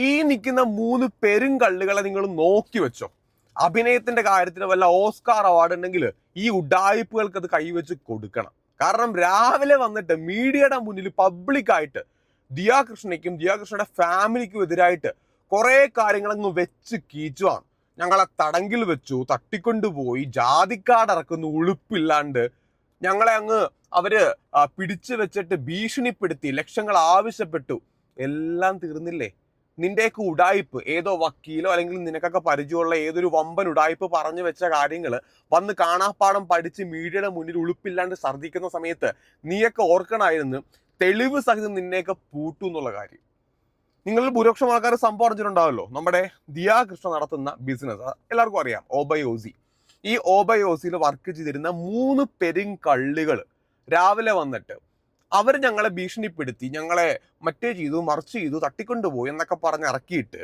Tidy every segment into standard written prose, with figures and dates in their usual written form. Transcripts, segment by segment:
ഈ നിൽക്കുന്ന 3 പെരുങ്കള്ളികളെ നിങ്ങൾ നോക്കി വെച്ചോ. അഭിനയത്തിന്റെ കാര്യത്തിന് വല്ല ഓസ്കാർ അവാർഡ് ഉണ്ടെങ്കിൽ ഈ ഉഡായിപ്പുകൾക്ക് അത് കൈവച്ച് കൊടുക്കണം. കാരണം രാവിലെ വന്നിട്ട് മീഡിയയുടെ മുന്നിൽ പബ്ലിക്കായിട്ട് ദിയാകൃഷ്ണയ്ക്കും ദിയാകൃഷ്ണയുടെ ഫാമിലിക്കും എതിരായിട്ട് കുറെ കാര്യങ്ങൾ അങ്ങ് വെച്ച് കീച്ചുവാണ്. ഞങ്ങളെ തടങ്കിൽ വെച്ചു, തട്ടിക്കൊണ്ടുപോയി, ജാതിക്കാട് ഇറക്കുന്നു ഉളുപ്പില്ലാണ്ട്, ഞങ്ങളെ അങ്ങ് അവര് പിടിച്ചു വെച്ചിട്ട് ഭീഷണിപ്പെടുത്തി, ലക്ഷങ്ങൾ ആവശ്യപ്പെട്ടു. എല്ലാം തീർന്നില്ലേ? നിന്റെയൊക്കെ ഉടായിപ്പ് ഏതോ വക്കീലോ അല്ലെങ്കിൽ നിനക്കൊക്കെ പരിചയമുള്ള ഏതൊരു വമ്പൻ ഉടായിപ്പ് പറഞ്ഞു വെച്ച കാര്യങ്ങൾ വന്ന് കാണാപ്പാടം പഠിച്ച് മീഡിയയുടെ മുന്നിൽ ഉളുപ്പില്ലാണ്ട് ഛർദ്ദിക്കുന്ന സമയത്ത് നീയൊക്കെ ഓർക്കണമായിരുന്നു തെളിവ് സഹിതം നിന്നെയൊക്കെ പൂട്ടു എന്നുള്ള കാര്യം. നിങ്ങളിൽ ഭൂരിപക്ഷം ആൾക്കാർ സംഭവം അറിഞ്ഞിട്ടുണ്ടാവല്ലോ. നമ്മുടെ ദിയാകൃഷ്ണ നടത്തുന്ന ബിസിനസ് എല്ലാവർക്കും അറിയാം, ഓബയോസി. ഈ ഓബയോസിയിൽ വർക്ക് ചെയ്തിരുന്ന 3 പെരുങ്കള്ളികൾ രാവിലെ വന്നിട്ട് അവർ ഞങ്ങളെ ഭീഷണിപ്പെടുത്തി, ഞങ്ങളെ മറ്റേ ചെയ്തു, മറിച്ച് ചെയ്തു, തട്ടിക്കൊണ്ടുപോയി എന്നൊക്കെ പറഞ്ഞ് ഇറക്കിയിട്ട്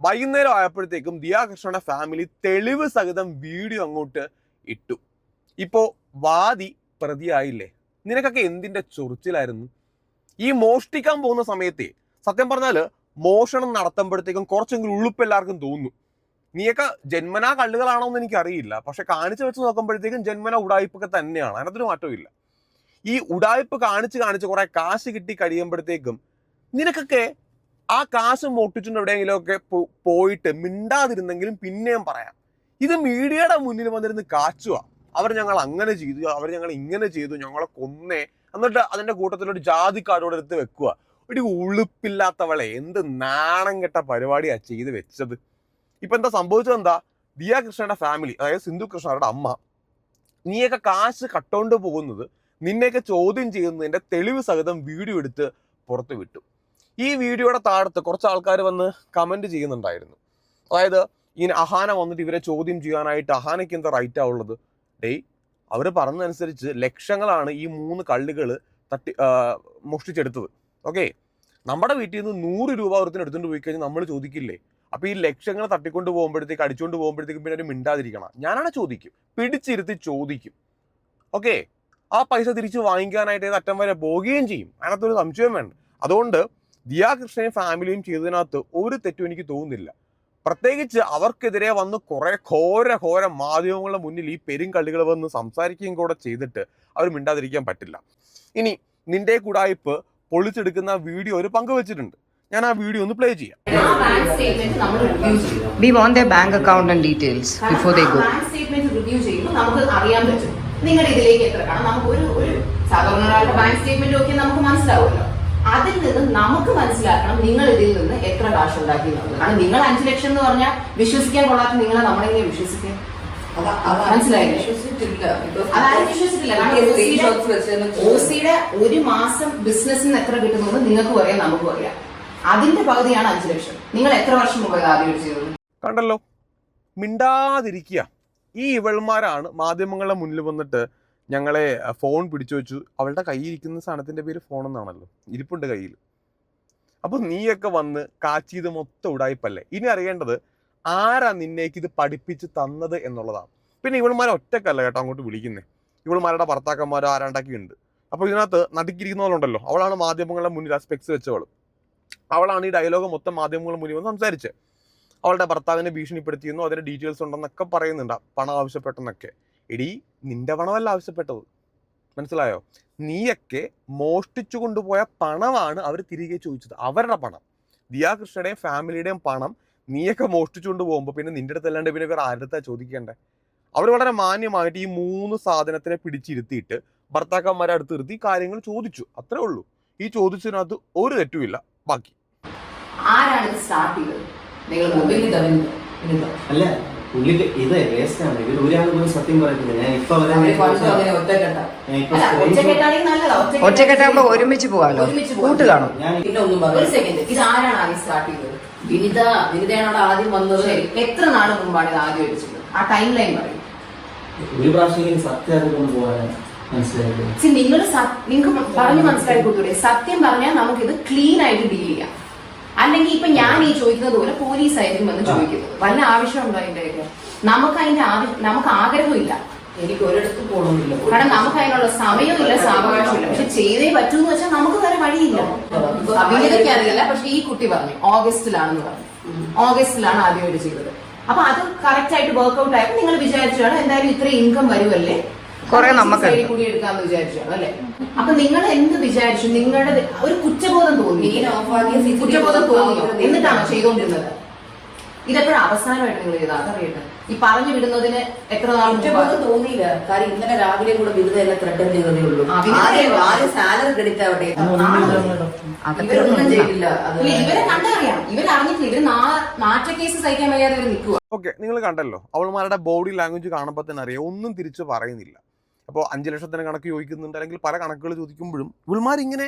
വൈകുന്നേരം ആയപ്പോഴത്തേക്കും ദിയാകൃഷ്ണയുടെ ഫാമിലി തെളിവ് സഹിതം വീഡിയോ അങ്ങോട്ട് ഇട്ടു. ഇപ്പോ വാദി പ്രതിയായില്ലേ? നിനക്കൊക്കെ എന്തിന്റെ ചൊറിച്ചിലായിരുന്നു? ഈ മോഷ്ടിക്കാൻ പോകുന്ന സമയത്തെ സത്യം പറഞ്ഞാല് മോഷണം നടത്തുമ്പോഴത്തേക്കും കുറച്ചെങ്കിലും ഉളുപ്പ് എല്ലാവർക്കും തോന്നുന്നു. നീയൊക്കെ ജന്മനാ കള്ളുകളാണോ എന്ന് എനിക്കറിയില്ല, പക്ഷെ കാണിച്ചു വെച്ച് നോക്കുമ്പോഴത്തേക്കും ജന്മന ഉടായ്പൊക്കെ തന്നെയാണ്, അതിനകത്തൊരു മാറ്റവും ഇല്ല. ഈ ഉടായ്പ കാണിച്ച് കുറെ കാശ് കിട്ടി കഴിയുമ്പോഴത്തേക്കും നിനക്കൊക്കെ ആ കാശ് മോട്ടിച്ചുകൊണ്ട് എവിടെയെങ്കിലും ഒക്കെ പോയിട്ട് മിണ്ടാതിരുന്നെങ്കിലും പിന്നെയും പറയാം. ഇത് മീഡിയയുടെ മുന്നിൽ വന്നിരുന്ന് കാച്ചുക. അവർ ഞങ്ങൾ അങ്ങനെ ചെയ്തു, അവർ ഞങ്ങൾ ഇങ്ങനെ ചെയ്തു, ഞങ്ങളെ കൊന്നേ, എന്നിട്ട് അതിന്റെ കൂട്ടത്തിലൊരു ജാതിക്കാരോട് എടുത്ത് വെക്കുക. ഒരു ഉളുപ്പില്ലാത്തവളെ, എന്ത് നാണം കെട്ട പരിപാടിയാ ചെയ്ത് വെച്ചത്. ഇപ്പൊ എന്താ സംഭവിച്ചത്? എന്താ, ദിയാകൃഷ്ണയുടെ ഫാമിലി, അതായത് സിന്ധു കൃഷ്ണയുടെ അമ്മ, നീയൊക്കെ കാശ് കട്ടോണ്ട് പോകുന്നത് നിന്നെയൊക്കെ ചോദ്യം ചെയ്യുന്നതിന്റെ തെളിവ് സഹിതം വീഡിയോ എടുത്ത് പുറത്തു വിട്ടു. ഈ വീഡിയോയുടെ താഴത്ത് കുറച്ച് ആൾക്കാർ വന്ന് കമന്റ് ചെയ്യുന്നുണ്ടായിരുന്നു. അതായത് ഇങ്ങനെ അഹാന വന്നിട്ട് ഇവരെ ചോദ്യം ചെയ്യാനായിട്ട് അഹാനയ്ക്ക് എന്താ റൈറ്റാ ഉള്ളത്? അവർ പറഞ്ഞതനുസരിച്ച് ലക്ഷങ്ങളാണ് ഈ 3 കള്ളികൾ മോഷ്ടിച്ചെടുത്തത്. ഓക്കെ, നമ്മുടെ വീട്ടിൽ നിന്ന് 100 രൂപ ഒരുത്തിന് എടുത്തുകൊണ്ട് പോയി കഴിഞ്ഞാൽ നമ്മൾ ചോദിക്കില്ലേ? അപ്പൊ ഈ ലക്ഷങ്ങൾ തട്ടിക്കൊണ്ട് പോകുമ്പോഴത്തേക്ക്, അടിച്ചുകൊണ്ട് പോകുമ്പോഴത്തേക്കും പിന്നെ ഒരു മിണ്ടാതിരിക്കണം. ഞാനാണ് ചോദിക്കും, പിടിച്ചിരുത്തി ചോദിക്കും. ഓക്കെ, ആ പൈസ തിരിച്ച് വാങ്ങിക്കാനായിട്ട് ഏത് അറ്റം വരെ പോവുകയും ചെയ്യും, അതിനകത്തൊരു സംശയം വേണ്ട. അതുകൊണ്ട് ദിയാകൃഷ്ണയും ഫാമിലിയും ചെയ്തതിനകത്ത് ഒരു തെറ്റും എനിക്ക് തോന്നുന്നില്ല. പ്രത്യേകിച്ച് അവർക്കെതിരെ വന്ന് കുറെ ഘോര മാധ്യമങ്ങളുടെ മുന്നിൽ ഈ പെരുങ്കള്ളികൾ വന്ന് സംസാരിക്കുകയും കൂടെ ചെയ്തിട്ട് അവർ മിണ്ടാതിരിക്കാൻ പറ്റില്ല. ഇനി നിന്റെ കുടായ്പ് പൊളിച്ചെടുക്കുന്ന വീഡിയോ ഒരു പങ്കുവെച്ചിട്ടുണ്ട്. ഞാൻ ആ വീഡിയോ ഒന്ന് പ്ലേ ചെയ്യാം. We want their bank account and details before they go. Bank statement review ചെയ്യുമ്പോൾ നമുക്ക് അറിയാൻ പറ്റും നിങ്ങളുടെ ഇതിലേക്ക് എത്ര കാണാം. നമുക്ക് ഒരു സാധാരണ ഒരാളുടെ ബാങ്ക് സ്റ്റേറ്റ്മെന്റ് ഒക്കെ നമുക്ക് മനസ്സിലാവുമല്ലോ. അതിൽ നിന്ന് നമുക്ക് മനസ്സിലാക്കണം നിങ്ങൾ ഇതിൽ നിന്ന് എത്ര കാശ് ഉണ്ടാക്കി എന്നുള്ളത്. കാരണം നിങ്ങൾ 5 ലക്ഷം എന്ന് പറഞ്ഞാൽ വിശ്വസിക്കാൻ കൊള്ളാത്ത നിങ്ങളെ നമ്മളെങ്ങനെ വിശ്വസിക്കാൻ? മനസ്സിലായില്ലേ? അതായത് വിശ്വസിച്ചിട്ടില്ല. കാരണം ഓസിയുടെ ഒരു മാസം ബിസിനസ്സിന് എത്ര കിട്ടുന്നത് നിങ്ങൾക്കും അറിയാം, നമുക്കും അറിയാം. അതിന്റെ പകുതിയാണ് 5 ലക്ഷം. നിങ്ങൾ എത്ര വർഷം മുമ്പ് ആദ്യം ചെയ്തത്? കണ്ടല്ലോ, മിണ്ടാതിരിക്കുക. ഈ ഇവൾമാരാണ് മാധ്യമങ്ങളുടെ മുന്നിൽ വന്നിട്ട് ഞങ്ങളെ ഫോൺ പിടിച്ചു വെച്ചു. അവളുടെ കയ്യിൽ ഇരിക്കുന്ന സാധനത്തിന്റെ പേര് ഫോൺ എന്നാണല്ലോ, ഇരിപ്പുണ്ട് കയ്യിൽ. അപ്പൊ നീയൊക്കെ വന്ന് കാച്ചിയത് മൊത്തം ഉടായിപ്പല്ലേ? ഇനി അറിയേണ്ടത് ആരാ നിന്നേക്ക് ഇത് പഠിപ്പിച്ച് തന്നത് എന്നുള്ളതാണ്. പിന്നെ ഇവൾമാരെ ഒറ്റക്കല്ല കേട്ടോ അങ്ങോട്ട് വിളിക്കുന്നേ, ഇവൾമാരുടെ ഭർത്താക്കന്മാരോ ആരാണ്ടാക്കിയുണ്ട്. അപ്പൊ ഇതിനകത്ത് നടുക്കിരിക്കുന്നവളുണ്ടല്ലോ, അവളാണ് മാധ്യമങ്ങളുടെ മുന്നിൽ ആ സ്പെക്സ് വെച്ചവള്. അവളാണ് ഈ ഡയലോഗ് മൊത്തം മാധ്യമങ്ങളുടെ മുന്നിൽ വന്ന് സംസാരിച്ചത്. അവളുടെ ഭർത്താവിനെ ഭീഷണിപ്പെടുത്തിയെന്നോ അതിന്റെ ഡീറ്റെയിൽസ് ഉണ്ടെന്നൊക്കെ പറയുന്നുണ്ട്, പണം ആവശ്യപ്പെട്ടെന്നൊക്കെ. എടീ, നിന്റെ പണമല്ല ആവശ്യപ്പെട്ടത്, മനസ്സിലായോ? നീയൊക്കെ മോഷ്ടിച്ചു കൊണ്ടുപോയ പണമാണ് അവർ തിരികെ ചോദിച്ചത്, അവരുടെ പണം. ദിയാകൃഷ്ണയുടെയും ഫാമിലിയുടെയും പണം നീയൊക്കെ മോഷ്ടിച്ചുകൊണ്ട് പോകുമ്പോൾ പിന്നെ നിന്റെ അടുത്ത് അല്ലാണ്ട് പിന്നെ വേറെ ആരുടെ അടുത്താ ചോദിക്കേണ്ടേ? അവർ വളരെ മാന്യമായിട്ട് ഈ 3 സാധനത്തിനെ പിടിച്ചിരുത്തിയിട്ട് ഭർത്താക്കന്മാരെ അടുത്ത് നിർത്തി കാര്യങ്ങൾ ചോദിച്ചു, അത്രേ ഉള്ളൂ. ഈ ചോദിച്ചതിനകത്ത് ഒരു തെറ്റുമില്ല. ബാക്കി ആരാണ് ഇത് സ്റ്റാർട്ട് ചെയ്തത്? നിങ്ങൾ അല്ല, പുള്ളിക്ക് ഇത് വേസ്റ്റ് ആണ്. ഇവർ ഒരാൾ പോലും സത്യം പറയുന്നില്ല. ഞാൻ ഇപ്പൊ ഒറ്റക്കെട്ടാകുമ്പോ ഒരുമിച്ച് പോകാമല്ലോ, കൂട്ട് കാണും. ഒരു സെക്കൻഡ്, ഇത് ആരാണ് ആദ്യം സ്റ്റാർട്ട് ചെയ്തത്? വിനിതയാണ് ആദ്യം വന്നത്. എത്ര നാള് മുമ്പാണ് ഇത് ആദ്യം അടിച്ചത്? ആ ടൈം ലൈൻ പറയും. ഒരു പ്രാവശ്യം സത്യം കൊണ്ട് പോകാനാണ് മനസ്സിലായത്. നിങ്ങൾക്ക് പറഞ്ഞു മനസ്സിലാക്കി കൊടുത്തൂടെ? സത്യം പറഞ്ഞാൽ നമുക്കിത് ക്ലീൻ ആയിട്ട് ഡീൽ ചെയ്യാം. അല്ലെങ്കിൽ ഇപ്പൊ ഞാൻ ഈ ചോദിക്കുന്നത് പോലെ പോലീസ് ആയിരിക്കും എന്ന് ചോദിക്കുന്നത്. വല്ല ആവശ്യമുണ്ടോ അതിന്റെയൊക്കെ? നമുക്ക് ആഗ്രഹമില്ല. എനിക്ക് ഒരിടത്തും പോകണമെന്നില്ല. കാരണം നമുക്ക് അതിനുള്ള സമയമില്ല, സാവകാശമില്ല. പക്ഷെ ചെയ്തേ പറ്റൂന്ന് വെച്ചാൽ നമുക്ക് വേറെ വഴിയില്ല. അഭിനയിക്ക് അറിയില്ല, പക്ഷെ ഈ കുട്ടി പറഞ്ഞു ഓഗസ്റ്റിലാണെന്ന് പറഞ്ഞു. ഓഗസ്റ്റിലാണ് ആദ്യമായിട്ട് ചെയ്തത്. അപ്പൊ അത് കറക്റ്റ് ആയിട്ട് വർക്ക്ഔട്ട് ആയപ്പോൾ നിങ്ങൾ വിചാരിച്ചാണ് എന്തായാലും ഇത്രയും ഇൻകം വരുമല്ലേ, കുറെ നമുക്ക് കൂടി എടുക്കാന്ന് വിചാരിച്ചാണ് അല്ലെ. അപ്പൊ നിങ്ങൾ എന്ത് വിചാരിച്ചു? നിങ്ങളുടെ ഒരു കുറ്റബോധം തോന്നി, കുറ്റബോധം തോന്നിയോ? എന്നിട്ടാണ് ചെയ്തുകൊണ്ടിരുന്നത്. ഇതെപ്പോഴും അവസാനമായിട്ട് നിങ്ങൾ ചെയ്താൽ അതറിയട്ടെ. ഈ പറഞ്ഞു വിടുന്നതിന് എത്ര നാൾ കുറ്റബോധം തോന്നിയില്ല. കാര്യം ഇന്നലെ രാവിലെ കൂടെ വിവിധ എല്ലാം ത്രെട്ടൻ ചെയ്തതേ ഉള്ളൂ. ആദ്യം സാലറി ക്രെഡിറ്റ് ആവട്ടെ, ഇവരൊന്നും ചെയ്തില്ല. ഇവരെ കണ്ടറിയാം, ഇവരറിഞ്ഞിട്ടില്ല. ഇവര് നാറ്റ കേസ് സഹിക്കാൻ വയ്യാതെ ഇവർ നിൽക്കുക. ഓക്കെ, നിങ്ങൾ കണ്ടല്ലോ അവൾമാരുടെ ബോഡി ലാംഗ്വേജ് കാണുമ്പോൾ തന്നെ അറിയാം, ഒന്നും തിരിച്ച് പറയുന്നില്ല. അപ്പോൾ 5 ലക്ഷത്തിന് കണക്ക് ചോദിക്കുന്നുണ്ട്, അല്ലെങ്കിൽ പല കണക്കുകൾ ചോദിക്കുമ്പോഴും ഇവൾമാരിങ്ങനെ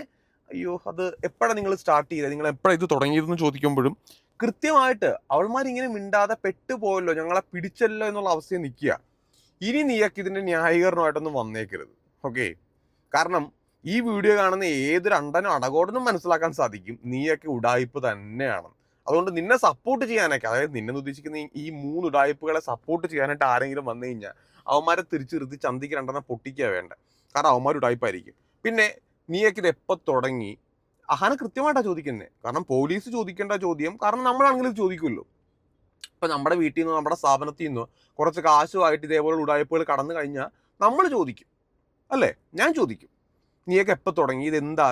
അയ്യോ അത് എപ്പോഴാണ് നിങ്ങൾ സ്റ്റാർട്ട് ചെയ്തത്, നിങ്ങൾ എപ്പോഴാണ് ഇത് തുടങ്ങിയതെന്ന് ചോദിക്കുമ്പോഴും കൃത്യമായിട്ട് അവൾമാരിങ്ങനെ മിണ്ടാതെ പെട്ടുപോയല്ലോ, ഞങ്ങളെ പിടിച്ചല്ലോ എന്നുള്ള അവസ്ഥയിൽ നിൽക്കുക. ഇനി നീയൊക്കെ ഇതിൻ്റെ ന്യായീകരണമായിട്ടൊന്നും വന്നേക്കരുത്. ഓക്കെ, കാരണം ഈ വീഡിയോ കാണുന്ന ഏതൊരു അണ്ടനും അടകോടനും മനസ്സിലാക്കാൻ സാധിക്കും നീയൊക്കെ ഉഡായിപ്പ് തന്നെയാണ്. അതുകൊണ്ട് നിന്നെ സപ്പോർട്ട് ചെയ്യാനൊക്കെ, അതായത് നിന്നെ ഉദ്ദേശിക്കുന്ന ഈ 3 ഉഡായിപ്പുകളെ സപ്പോർട്ട് ചെയ്യാനായിട്ട് ആരെങ്കിലും വന്നു കഴിഞ്ഞാൽ അവന്മാരെ തിരിച്ചിരുത്തി ചന്തിക്ക് 2 പൊട്ടിക്കുക വേണ്ട. കാരണം അവന്മാർ ഉഡായിപ്പായിരിക്കും. പിന്നെ നീയൊക്കെ ഇത് എപ്പോൾ തുടങ്ങി? അഹാന കൃത്യമായിട്ടാണ് ചോദിക്കുന്നത്. കാരണം പോലീസ് ചോദിക്കേണ്ട ചോദ്യം, കാരണം നമ്മളാണെങ്കിലും ഇത് ചോദിക്കുമല്ലോ. ഇപ്പം നമ്മുടെ വീട്ടിൽ നിന്നോ നമ്മുടെ സ്ഥാപനത്തിൽ നിന്നോ കുറച്ച് കാശുമായിട്ട് ഇതേപോലെ ഉഡായിപ്പുകൾ കടന്നു കഴിഞ്ഞാൽ നമ്മൾ ചോദിക്കും അല്ലേ, ഞാൻ ചോദിക്കും നീയൊക്കെ എപ്പോൾ തുടങ്ങി, ഇതെന്താ,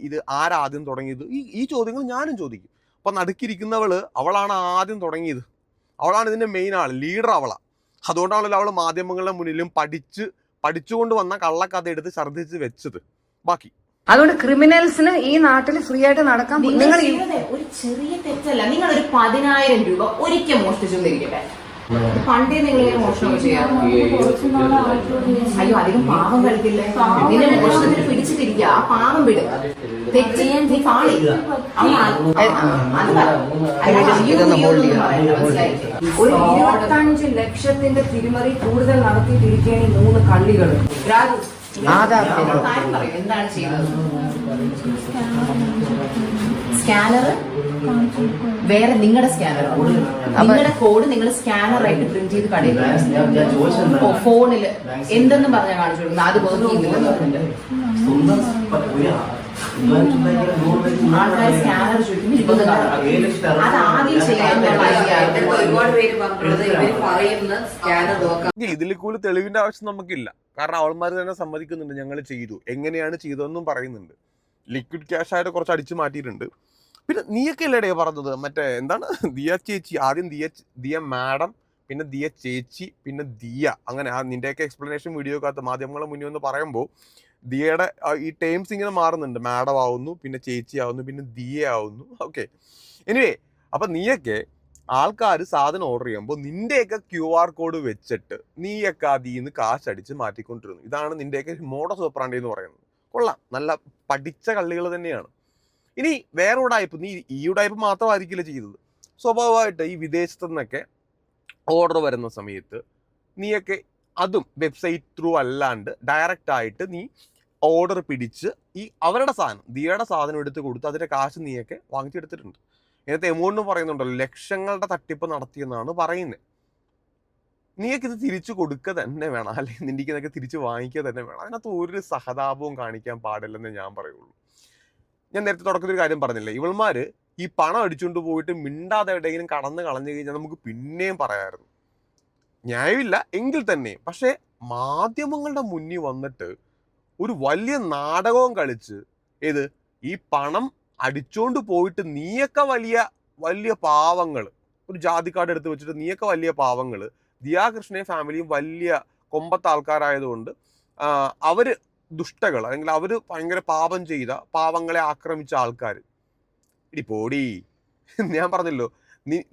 ഇത് ആരാദ്യം തുടങ്ങിയത്, ഈ ചോദ്യങ്ങൾ ഞാനും ചോദിക്കും. അപ്പം നടുക്കിരിക്കുന്നവള് അവളാണ് ആദ്യം തുടങ്ങിയത്, അവളാണ് ഇതിൻ്റെ മെയിൻ ആൾ, ലീഡർ അവളാണ്. അതുകൊണ്ടാണല്ലോ അവൾ മാധ്യമങ്ങളുടെ മുന്നിലും പഠിച്ചുകൊണ്ട് വന്ന കള്ളക്കഥ എടുത്ത് ഛർദ്ദിച്ച് വെച്ചത്. ബാക്കി അതുകൊണ്ട് ക്രിമിനൽസിന് ഈ നാട്ടിൽ ഫ്രീ ആയിട്ട് നടക്കാൻ നിങ്ങൾ ഒരു ചെറിയ തെറ്റല്ല. നിങ്ങൾ ഒരു 10,000 രൂപ ഒരിക്കൽ മോഷ്ടിച്ചെന്നിരിക്കട്ടെ, പണ്ടേ നിങ്ങൾ ഇങ്ങനെ മോഷണം ചെയ്യാം. അയ്യോ അധികം പാവം കളിക്കില്ലേ, നിന്നെ മോഷണത്തിന് പിടിച്ചിട്ടിരിക്കുക, ആ പാവം വിടും. തെറ്റ് നീ പാളി. ഒരു 25 ലക്ഷത്തിന്റെ തിരിമറി കൂടുതൽ നടത്തിയിട്ടിരിക്കുകയാണ് ഈ 3 കള്ളികൾ. എന്താണ് ചെയ്യുന്നത്? സ്കാനർ വേറെ, നിങ്ങളുടെ സ്കാനർ, നിങ്ങളുടെ കോഡ് നിങ്ങൾ സ്കാനറായിട്ട് പ്രിന്റ് ചെയ്ത് കടയിൽ ഫോണില് എന്തെന്നും പറഞ്ഞാൽ കാണിച്ചു കൊടുക്കുന്നത്. അത് വർക്ക് ചെയ്യുന്നില്ല. ആൾക്കാർ സ്കാനർ ചോദിക്കുമ്പോൾ അത് ആദ്യം ചെയ്യാനുള്ള ഒരുപാട് പേര് പറഞ്ഞത് ഇവര് പറയുന്ന സ്കാനർ നോക്കാം. ഇതിൽ കൂടുതൽ തെളിവിന്റെ ആവശ്യം നമുക്കില്ല. കാരണം അവൾമാർ തന്നെ സമ്മതിക്കുന്നുണ്ട് ഞങ്ങൾ ചെയ്തു, എങ്ങനെയാണ് ചെയ്തതെന്നും പറയുന്നുണ്ട്. ലിക്വിഡ് ക്യാഷ് ആയിട്ട് കുറച്ച് അടിച്ചു മാറ്റിയിട്ടുണ്ട്. പിന്നെ നീയൊക്കെ അല്ലേടേ പറഞ്ഞത് മറ്റേ എന്താണ് ദിയ ചേച്ചി, ആദ്യം ദിയ മാഡം, പിന്നെ ദിയ ചേച്ചി, പിന്നെ ദിയ, അങ്ങനെ നിന്റെയൊക്കെ എക്സ്പ്ലനേഷൻ വീഡിയോക്കകത്ത് മാധ്യമങ്ങളെ മുന്നിൽ എന്ന് പറയുമ്പോൾ ദിയയുടെ ഈ ടേംസ് ഇങ്ങനെ മാറുന്നുണ്ട്. മാഡം ആവുന്നു, പിന്നെ ചേച്ചി ആവുന്നു, പിന്നെ ദിയ ആവുന്നു. ഓക്കെ, എനിവേ അപ്പം നീയൊക്കെ ആൾക്കാർ സാധനം ഓർഡർ ചെയ്യുമ്പോൾ നിന്റെയൊക്കെ QR കോഡ് വെച്ചിട്ട് നീയൊക്കെ അതിൽ നിന്ന് കാശടിച്ച് മാറ്റിക്കൊണ്ടിരുന്നു. ഇതാണ് നിന്റെയൊക്കെ മോഡസ് ഓപ്പറാണ്ടി എന്ന് പറയുന്നത്. കൊള്ളാം, നല്ല പഠിച്ച കള്ളികൾ തന്നെയാണ്. ഇനി വേറെ ഉടായ്പ്, നീ ഈ ഉടായ്പ് മാത്രമായിരിക്കില്ല ചെയ്തത്. സ്വാഭാവികമായിട്ട് ഈ വിദേശത്തു നിന്നൊക്കെ ഓർഡർ വരുന്ന സമയത്ത് നീയൊക്കെ അതും വെബ്സൈറ്റ് ത്രൂ അല്ലാണ്ട് ഡയറക്റ്റ് ആയിട്ട് നീ ഓർഡർ പിടിച്ച് ഈ അവരുടെ സാധനം, ദിയയുടെ സാധനം എടുത്ത് കൊടുത്ത് അതിൻ്റെ കാശ് നീയൊക്കെ വാങ്ങിച്ചെടുത്തിട്ടുണ്ട്. ഇതിനകത്ത് എമൗണ്ട് പറയുന്നുണ്ടല്ലോ, ലക്ഷങ്ങളുടെ തട്ടിപ്പ് നടത്തിയെന്നാണ് പറയുന്നത്. നീയൊക്കെ ഇത് തിരിച്ചു കൊടുക്കുക തന്നെ വേണം, അല്ലെങ്കിൽ നിന്റെ ഇതൊക്കെ തിരിച്ച് വാങ്ങിക്കുക തന്നെ വേണം. അതിനകത്ത് ഒരു സഹതാപവും കാണിക്കാൻ പാടില്ലെന്ന് ഞാൻ പറയുള്ളൂ. ഞാൻ നേരത്തെ തുടക്കത്തിൽ ഒരു കാര്യം പറഞ്ഞില്ലേ, ഇവൾമാര് ഈ പണം അടിച്ചുകൊണ്ട് പോയിട്ട് മിണ്ടാതെ എവിടെയെങ്കിലും കടന്നു കളഞ്ഞു കഴിഞ്ഞാൽ നമുക്ക് പിന്നെയും പറയാമായിരുന്നു, ന്യായമില്ല എങ്കിൽ തന്നെ. പക്ഷെ മാധ്യമങ്ങളുടെ മുന്നിൽ വന്നിട്ട് ഒരു വലിയ നാടകവും കളിച്ച് ഏത് ഈ പണം അടിച്ചോണ്ട് പോയിട്ട് നീയൊക്കെ വലിയ വലിയ പാവങ്ങൾ, ഒരു ജാതി കാർഡ് എടുത്ത് വെച്ചിട്ട് നീയൊക്കെ വലിയ പാവങ്ങൾ, ദിയാകൃഷ്ണയും ഫാമിലിയും വലിയ കൊമ്പത്തെ ആൾക്കാരായതുകൊണ്ട് അവര് ദുഷ്ടകൾ, അല്ലെങ്കിൽ അവര് ഭയങ്കര പാപം ചെയ്ത പാവങ്ങളെ ആക്രമിച്ച ആൾക്കാർ. ഇടി പോടി, ഞാൻ പറഞ്ഞല്ലോ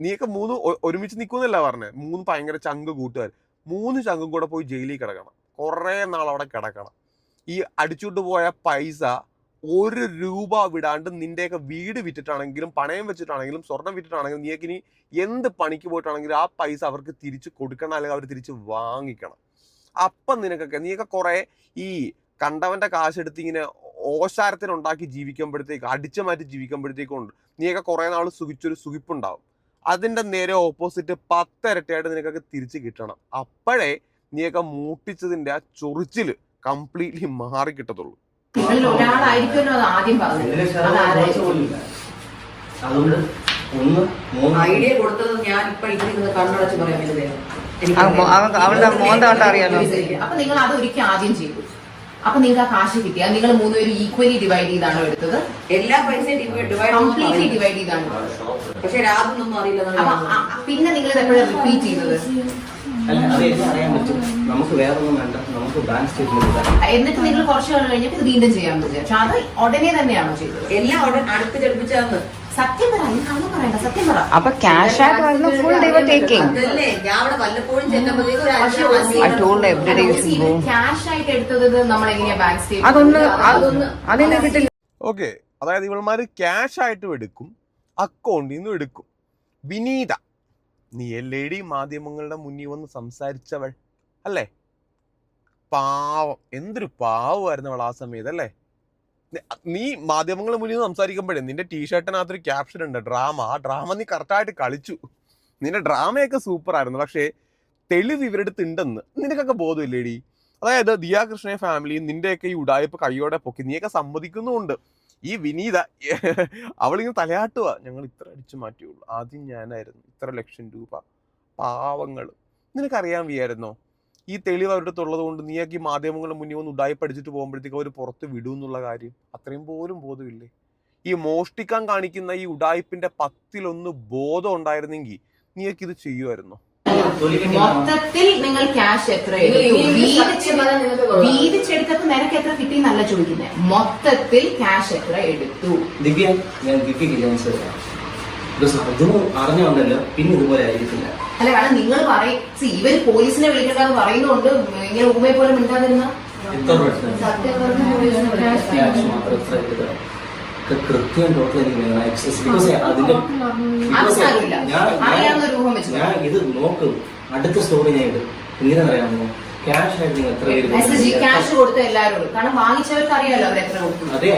നീയൊക്കെ 3 ഒരുമിച്ച് നിൽക്കുമെന്നല്ല പറഞ്ഞത്. 3 ഭയങ്കര ചങ്ക് കൂട്ടുകാർ, 3 ചങ്കും കൂടെ പോയി ജയിലിൽ കിടക്കണം, കുറേ നാൾ അവിടെ കിടക്കണം. ഈ അടിച്ചുകൊണ്ട് പോയ പൈസ 1 രൂപ വിടാണ്ട് നിന്റെയൊക്കെ വീട് വിറ്റിട്ടാണെങ്കിലും പണയം വെച്ചിട്ടാണെങ്കിലും സ്വർണം വിറ്റിട്ടാണെങ്കിലും നീയൊക്കെ ഇനി എന്ത് പണിക്ക് പോയിട്ടാണെങ്കിലും ആ പൈസ അവർക്ക് തിരിച്ച് കൊടുക്കണം, അല്ലെങ്കിൽ അവർ തിരിച്ച് വാങ്ങിക്കണം. അപ്പം നീയൊക്കെ കുറെ ഈ കണ്ടവന്റെ കാശെടുത്ത് ഇങ്ങനെ ഓശാരത്തിനുണ്ടാക്കി ജീവിക്കുമ്പോഴത്തേക്ക്, അടിച്ചു മാറ്റി ജീവിക്കുമ്പോഴത്തേക്കും നീയൊക്കെ കുറെ നാൾ സുഖിച്ചൊരു സുഖിപ്പുണ്ടാവും. അതിൻ്റെ നേരെ ഓപ്പോസിറ്റ് 10 ഇരട്ടിയായിട്ട് നിനക്കൊക്കെ തിരിച്ച് കിട്ടണം. അപ്പോഴേ നീയൊക്കെ മൂട്ടിച്ചതിന്റെ ആ ചൊറിച്ചില് കംപ്ലീറ്റ്ലി മാറി കിട്ടത്തുള്ളൂ. നിങ്ങളിൽ ഒരാളായിരിക്കുമല്ലോ അത് ആദ്യം പറഞ്ഞത്. അതുകൊണ്ട് ഐഡിയ കൊടുത്തത് ഞാൻ ഇപ്പൊ ഇവിടെ കണ്ണടച്ച് പറയാൻ വേണ്ടി അവളുടെ മോന്ത കണ്ടാ അറിയാലോ. അപ്പൊ നിങ്ങൾ അത് ഒരിക്കൽ ആദ്യം ചെയ്തു. അപ്പൊ നിങ്ങൾക്ക് ആ കാശ് കിട്ടിയാൽ നിങ്ങൾ മൂന്നുപേരും ഈക്വലി ഡിവൈഡ് ചെയ്താണോ എടുത്തത്? എല്ലാ പൈസയും കംപ്ലീറ്റ്ലി ഡിവൈഡ് ചെയ്താണ്. പക്ഷെ രാത്രിയൊന്നും അറിയില്ല. പിന്നെ നിങ്ങൾ ഇത് എപ്പോഴും റിപ്പീറ്റ് ചെയ്തത്? അല്ല, അത് എല്ലാം അറിയാൻ പറ്റും. നമുക്ക് വേറെ ഒന്നും വേണ്ട, നമുക്ക് ബാങ്ക് സ്റ്റേറ്റ്മെന്റ്. എന്നിട്ട് നിങ്ങൾ കുറച്ച് നാൾ കഴിഞ്ഞപ്പോൾ ഇത് വീണ്ടും ചെയ്യാമെന്ന് വിചാരിച്ചു. അത് ഉടനെ തന്നെയാണോ ചെയ്തത്? എല്ലാം അടുത്ത് ചെടുപ്പിച്ചാന്ന്. സത്യം പറ, ഈ കള്ളം പറയണ്ട, സത്യം പറ. അപ്പൊ ക്യാഷ് ആയിട്ട് വരുന്ന ഫുൾ ഡേ ടേക്കിംഗ്. അതല്ലേ ഞാൻ അവിടെ വല്ലപ്പോഴും ചെന്നപ്പോഴേക്കും ക്യാഷ് ആയിട്ട് എടുത്തത് നമ്മൾ എങ്ങനെയാ ബാങ്ക് അതൊന്നും കിട്ടില്ല. ഓക്കെ, അതായത് ഇവന്മാര് ക്യാഷ് ആയിട്ടും എടുക്കും, അക്കൗണ്ടിൽ നിന്നും എടുക്കും. വിനീത, നീ എല്ലേടി മാധ്യമങ്ങളുടെ മുന്നിൽ വന്ന് സംസാരിച്ചവൾ അല്ലേ? പാവം, എന്തൊരു പാവമായിരുന്നു അവൾ ആ സമയത്ത് അല്ലേ? നീ മാധ്യമങ്ങളുടെ മുന്നിൽ നിന്ന് സംസാരിക്കുമ്പോഴേ നിന്റെ ടീഷർട്ടിനകത്തൊരു ക്യാപ്ഷൻ ഉണ്ട്, ഡ്രാമ. ആ ഡ്രാമ നീ കറക്റ്റായിട്ട് കളിച്ചു. നിന്റെ ഡ്രാമയൊക്കെ സൂപ്പർ ആയിരുന്നു. പക്ഷേ തെളിവ് ഇവരുടെ അടുത്ത് ഉണ്ടെന്ന് നിനക്കൊക്കെ ബോധമില്ലേടി? അതായത് ദിയ കൃഷ്ണ ഫാമിലിയും നിന്റെയൊക്കെ ഈ ഉടായ്പ കൈയോടെ പൊക്കി നീയൊക്കെ സമ്മതിക്കുന്നുമുണ്ട്. ഈ വിനീത അവളിങ്ങനെ തലയാട്ടുക, ഞങ്ങൾ ഇത്ര അടിച്ചു മാറ്റിയുള്ളൂ, ആദ്യം ഞാനായിരുന്നു, ഇത്ര ലക്ഷം രൂപ, പാവങ്ങൾ. നിനക്കറിയാൻ വയ്യായിരുന്നോ ഈ തെളിവ് അവരുടെ അടുത്തുള്ളത് കൊണ്ട് നീയൊക്കെ ഈ മാധ്യമങ്ങളുടെ മുന്നിൽ ഒന്ന് ഉടായ്പ അടിച്ചിട്ട് പോകുമ്പോഴത്തേക്ക് അവർ പുറത്ത് വിടും എന്നുള്ള കാര്യം അത്രയും പോലും ബോധമില്ലേ? ഈ മോഷ്ടിക്കാൻ കാണിക്കുന്ന ഈ ഉടായ്പിന്റെ 10-1 ബോധം ഉണ്ടായിരുന്നെങ്കിൽ നീയൊക്കെ ഇത് ചെയ്യുമായിരുന്നോ? മൊത്തത്തിൽ നിങ്ങൾ ക്യാഷ് എത്ര വീതിച്ചെടുത്തപ്പോ നിനക്ക് എത്ര കിട്ടി എന്നല്ല ചോദിക്കുന്നത്, മൊത്തത്തിൽ ക്യാഷ് എത്ര എടുത്തു? ദിവ്യ, ഞാൻ ദിവ്യക്ക് അറിഞ്ഞോണ്ടല്ലോ പിന്നെ ഇതുപോലെ ആയിരിക്കില്ല. അല്ല, കാരണം നിങ്ങൾ പറയും ഇവര് പോലീസിനെ വിളിക്കണ്ടെന്ന് പറയുന്നതുകൊണ്ട് ഇങ്ങനെ ഉമ്മയെ പോലെ മിണ്ടാതിരുന്ന കൃത്യം ഞാൻ ഇത് നോക്കും. അടുത്ത സ്റ്റോറി ഞാൻ ഇടും. എന്തിനാണെന്നറിയാമോ? ക്യാഷ് ആയിട്ട് നിങ്ങൾ എത്ര പേര് ക്യാഷ് കൊടുത്ത എല്ലാവരോടും, കാരണം വാങ്ങിച്ചവർക്ക് അറിയാലോ അവർ എത്ര കൊടുത്തു. അതെ,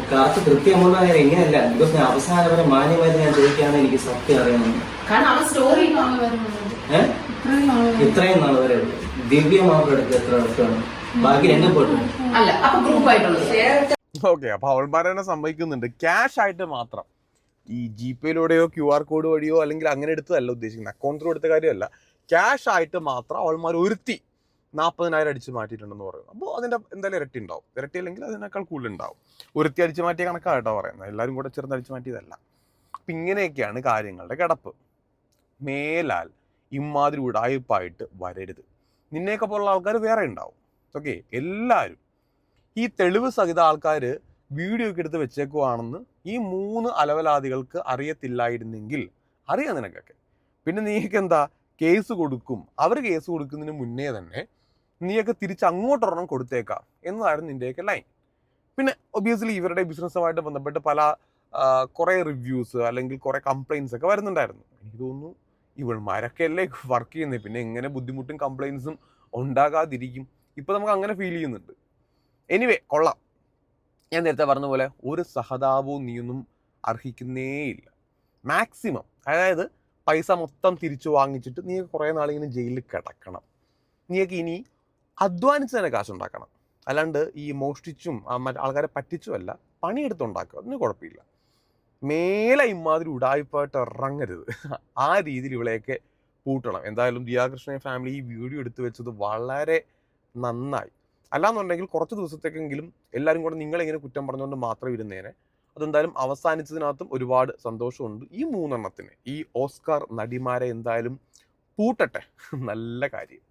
കറക്റ്റ് കൃത്യമുള്ള എങ്ങനെയല്ല. ബിക്കോസ് ഞാൻ അവസാനം വരെ മാന്യമായിട്ട് ഞാൻ ചോദിക്കുകയാണ്, എനിക്ക് സത്യം അറിയണമെന്ന്. കാരണം അവൻ സ്റ്റോറി ഇത്രയും നാൾ വരെ ദിവ്യ മാത്രം എടുക്കുക എത്ര അടുത്താണ്, ബാക്കി രണ്ടും പോയിട്ടു അല്ല. അപ്പൊ ഗ്രൂപ്പ് ആയിട്ടുള്ളത്. ഓക്കെ, അപ്പൊ അവൾമാരെ തന്നെ സംഭവിക്കുന്നുണ്ട്. ക്യാഷ് ആയിട്ട് മാത്രം ഈ ജിപേയിലൂടെയോ QR കോഡ് വഴിയോ അല്ലെങ്കിൽ അങ്ങനെ എടുത്തതല്ല ഉദ്ദേശിക്കുന്നത്, അക്കൗണ്ടിൽ എടുത്ത കാര്യമല്ല. ക്യാഷ് ആയിട്ട് മാത്രം അവൾമാർ 40,000 അടിച്ച് മാറ്റിയിട്ടുണ്ടെന്ന് പറയും. അപ്പോൾ അതിന്റെ എന്തായാലും ഇരട്ടി ഉണ്ടാവും. ഇരട്ടി അല്ലെങ്കിൽ അതിനേക്കാൾ കൂടുതലുണ്ടാവും. അടിച്ച് മാറ്റിയ കണക്കായിട്ടോ പറയുന്നത്, എല്ലാവരും കൂടെ ചേർന്ന് അടിച്ച് മാറ്റിയതല്ല. അപ്പം ഇങ്ങനെയൊക്കെയാണ് കാര്യങ്ങളുടെ കിടപ്പ്. മേലാൽ ഇമാതിരി ഉടായ്പായിട്ട് വരരുത്. നിന്നെയൊക്കെ പോലുള്ള ആൾക്കാർ വേറെ ഉണ്ടാവും. ഓക്കെ, എല്ലാവരും ഈ തെളിവ് സഹിത ആൾക്കാർ വീഡിയോ ഒക്കെ എടുത്ത് വെച്ചേക്കുവാണെന്ന് ഈ 3 അലവലാദികൾക്ക് അറിയത്തില്ലായിരുന്നെങ്കിൽ, അറിയാം നിനക്കൊക്കെ, പിന്നെ നീയൊക്കെ എന്താ കേസ് കൊടുക്കും. അവർ കേസ് കൊടുക്കുന്നതിന് മുന്നേ തന്നെ നീയൊക്കെ തിരിച്ച് അങ്ങോട്ടൊരെണ്ണം കൊടുത്തേക്കാം എന്നതായിരുന്നു നിൻ്റെയൊക്കെ ലൈൻ. പിന്നെ ഒബ്വിയസ്ലി ഇവരുടെ ബിസിനസ്സുമായിട്ട് ബന്ധപ്പെട്ട് കുറേ റിവ്യൂസ് അല്ലെങ്കിൽ കുറേ കംപ്ലയിൻസ് ഒക്കെ വരുന്നുണ്ടായിരുന്നു. എനിക്ക് തോന്നുന്നു ഇവൾമാരൊക്കെ അല്ലേ വർക്ക് ചെയ്യുന്നത്, പിന്നെ എങ്ങനെ ബുദ്ധിമുട്ടും കംപ്ലയിൻസും ഉണ്ടാകാതിരിക്കും? ഇപ്പം നമുക്ക് അങ്ങനെ ഫീൽ ചെയ്യുന്നുണ്ട്. എനിവേ, കൊള്ളാം. ഞാൻ നേരത്തെ പറഞ്ഞ പോലെ ഒരു സഹതാപവും നീയൊന്നും അർഹിക്കുന്നേയില്ല. മാക്സിമം, അതായത് പൈസ മൊത്തം തിരിച്ചു വാങ്ങിച്ചിട്ട് നീ കുറേ നാളിങ്ങനെ ജയിലിൽ കിടക്കണം. നീയൊക്കെ ഇനി അധ്വാനിച്ച് തന്നെ കാശുണ്ടാക്കണം. അല്ലാണ്ട് ഈ മോഷ്ടിച്ചും ആൾക്കാരെ പറ്റിച്ചുമല്ല, പണിയെടുത്തുണ്ടാക്കുക, അതിന് കുഴപ്പമില്ല. മേലെ ഇമാതിരി ഉടായ്പായിട്ട് ഇറങ്ങരുത്. ആ രീതിയിൽ ഇവളെയൊക്കെ പൂട്ടണം. എന്തായാലും ദിയ കൃഷ്ണ ഫാമിലി ഈ വീഡിയോ എടുത്തു വെച്ചത് വളരെ നന്നായി. അല്ലാന്നുണ്ടെങ്കിൽ കുറച്ച് ദിവസത്തേക്കെങ്കിലും എല്ലാവരും കൂടെ നിങ്ങളിങ്ങനെ കുറ്റം പറഞ്ഞുകൊണ്ട് മാത്രം ഇരുന്നേനെ. അതെന്തായാലും അവസാനിച്ചതിനകത്തും ഒരുപാട് സന്തോഷമുണ്ട്. ഈ 3 എണ്ണത്തിന് ഈ ഓസ്കാർ നടിമാരെ എന്തായാലും പൂട്ടട്ടെ, നല്ല കാര്യം.